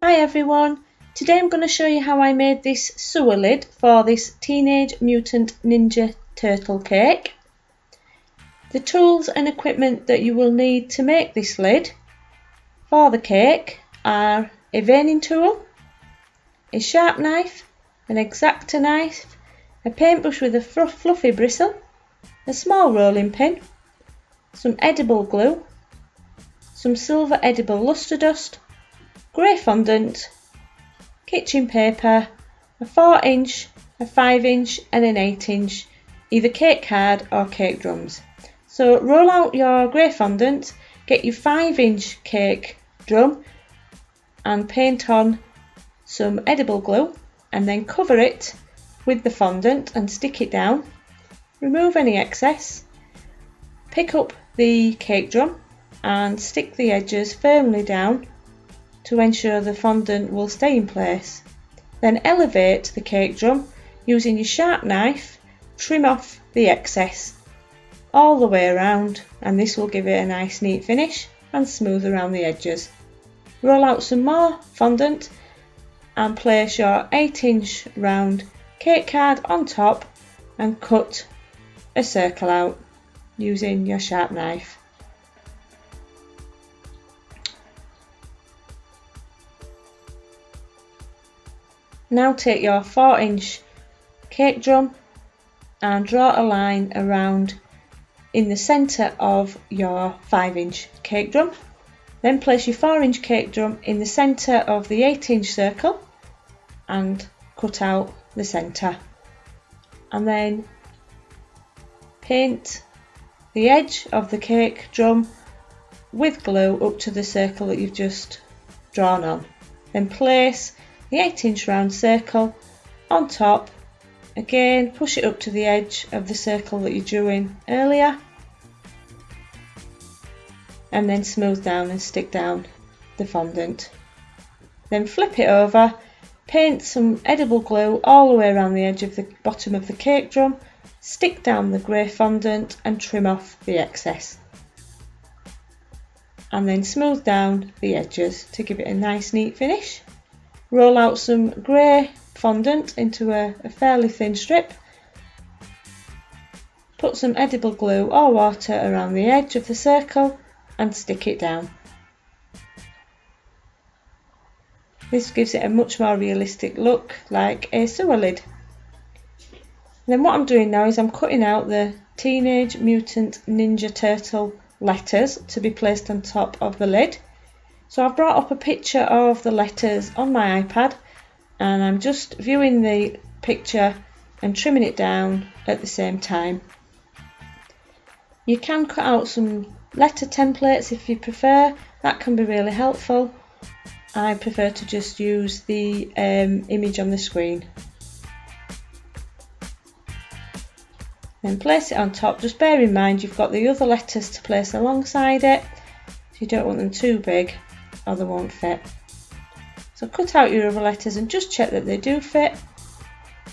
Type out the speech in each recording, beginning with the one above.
Hi everyone, today I'm going to show you how I made this sewer lid for this Teenage Mutant Ninja Turtle cake. The tools and equipment that you will need to make this lid for the cake are a veining tool, a sharp knife, an X-Acto knife, a paintbrush with a fluffy bristle, a small rolling pin, some edible glue, some silver edible lustre dust, grey fondant, kitchen paper, a 4-inch, a 5-inch and an 8-inch, either cake card or cake drums. So roll out your grey fondant, get your 5-inch cake drum and paint on some edible glue and then cover it with the fondant and stick it down. Remove any excess, pick up the cake drum and stick the edges firmly down to ensure the fondant will stay in place. Then elevate the cake drum using your sharp knife, trim off the excess all the way around, and this will give it a nice neat finish and smooth around the edges. Roll out some more fondant and place your 8-inch round cake card on top and cut a circle out using your sharp knife. Now take your 4-inch cake drum and draw a line around in the centre of your 5-inch cake drum. Then place your 4-inch cake drum in the centre of the 8-inch circle and cut out the centre. And then paint the edge of the cake drum with glue up to the circle that you've just drawn on. Then place the 8-inch round circle on top. Again, push it up to the edge of the circle that you drew in earlier and then smooth down and stick down the fondant. Then flip it over, paint some edible glue all the way around the edge of the bottom of the cake drum, stick down the grey fondant and trim off the excess. And then smooth down the edges to give it a nice neat finish. Roll out some grey fondant into a fairly thin strip. Put some edible glue or water around the edge of the circle and stick it down. This gives it a much more realistic look, like a sewer lid. And then what I'm doing now is I'm cutting out the Teenage Mutant Ninja Turtle letters to be placed on top of the lid. So I've brought up a picture of the letters on my iPad and I'm just viewing the picture and trimming it down at the same time. You can cut out some letter templates if you prefer, that can be really helpful. I prefer to just use the image on the screen. Then place it on top, just bear in mind you've got the other letters to place alongside it, so you don't want them too big or they won't fit. So cut out your other letters and just check that they do fit,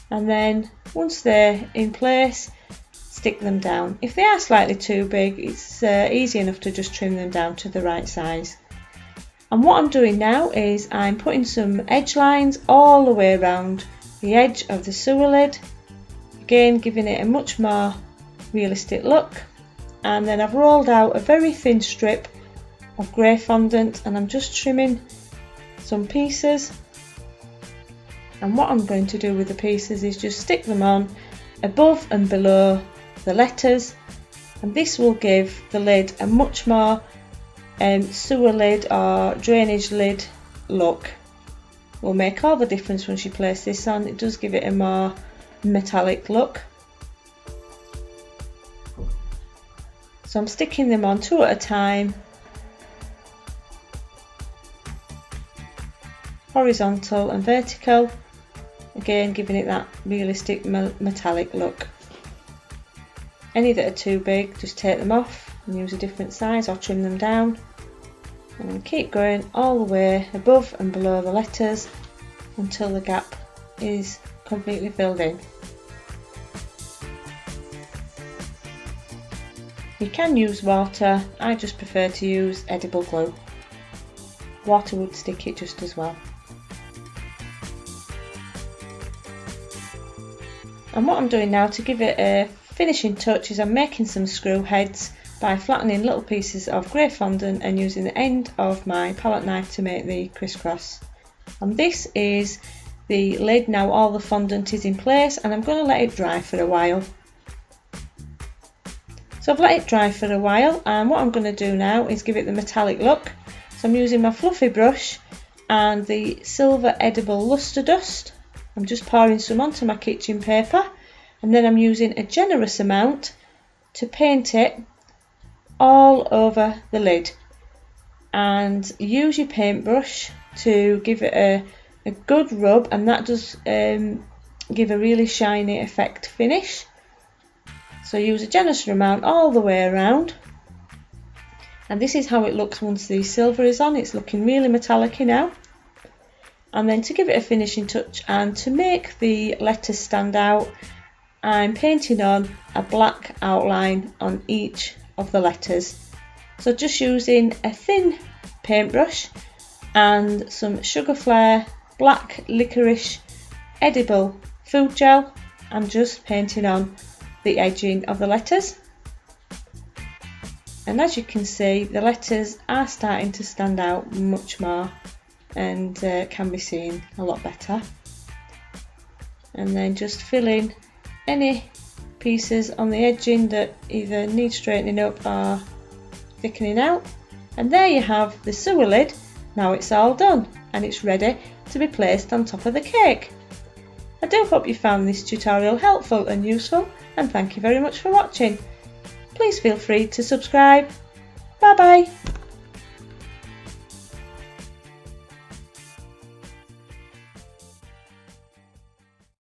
and then once they're in place, stick them down. If they are slightly too big, it's easy enough to just trim them down to the right size. And what I'm doing now is I'm putting some edge lines all the way around the edge of the sewer lid, again giving it a much more realistic look. And then I've rolled out a very thin strip of grey fondant and I'm just trimming some pieces, and what I'm going to do with the pieces is just stick them on above and below the letters, and this will give the lid a much more sewer lid or drainage lid look. Will make all the difference once you place this on. It does give it a more metallic look. So I'm sticking them on 2 at a time, horizontal and vertical, again giving it that realistic metallic look. Any that are too big, just take them off and use a different size or trim them down, and then keep going all the way above and below the letters until the gap is completely filled in. You can use water, I just prefer to use edible glue. Water would stick it just as well. And what I'm doing now to give it a finishing touch is I'm making some screw heads by flattening little pieces of grey fondant and using the end of my palette knife to make the crisscross. And this is the lid. Now all the fondant is in place and I'm going to let it dry for a while. So I've let it dry for a while, and what I'm going to do now is give it the metallic look. So I'm using my fluffy brush and the silver edible luster dust. I'm just pouring some onto my kitchen paper, and then I'm using a generous amount to paint it all over the lid. And use your paintbrush to give it a good rub, and that does give a really shiny effect finish. So use a generous amount all the way around, and this is how it looks once the silver is on. It's looking really metallic-y now. And then to give it a finishing touch and to make the letters stand out, I'm painting on a black outline on each of the letters. So just using a thin paintbrush and some Sugar Flare black licorice edible food gel, I'm just painting on the edging of the letters. And as you can see, the letters are starting to stand out much more and can be seen a lot better. And then just fill in any pieces on the edging that either need straightening up or thickening out. And there you have the sewer lid. Now it's all done and it's ready to be placed on top of the cake. I do hope you found this tutorial helpful and useful, and thank you very much for watching. Please feel free to subscribe. Bye bye.